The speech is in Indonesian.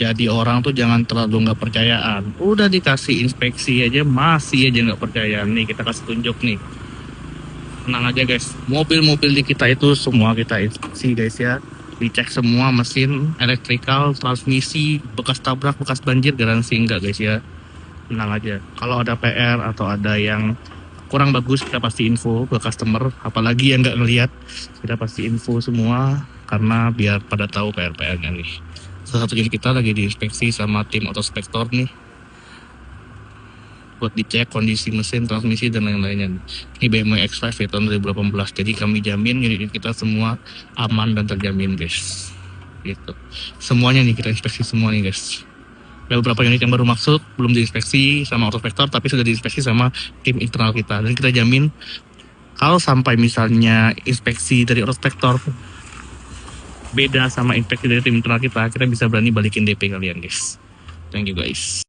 Jadi orang tuh jangan terlalu nggak percayaan. Udah dikasih inspeksi aja masih aja nggak percayaan. Nih kita kasih tunjuk nih. Tenang aja guys. Mobil-mobil di kita itu semua kita inspeksi guys ya. Dicek semua mesin, elektrikal, transmisi, bekas tabrak, bekas banjir, garansi enggak guys ya. Tenang aja. Kalau ada PR atau ada yang kurang bagus kita pasti info ke customer. Apalagi yang nggak ngelihat kita pasti info semua karena biar pada tahu PR-PR-nya nih. Salah satu unit kita lagi diinspeksi sama tim Otospector nih buat dicek kondisi mesin, transmisi dan lain-lainnya. Ini BMW X5 ya tahun 2018. Jadi kami jamin unit kita semua aman dan terjamin guys. Gitu. Semuanya nih kita inspeksi semua nih guys. Ada beberapa unit yang baru masuk belum diinspeksi sama Otospector tapi sudah diinspeksi sama tim internal kita dan kita jamin kalau sampai misalnya inspeksi dari Otospector beda sama inspeksi dari tim internal kita bisa berani balikin DP kalian guys. Thank you guys.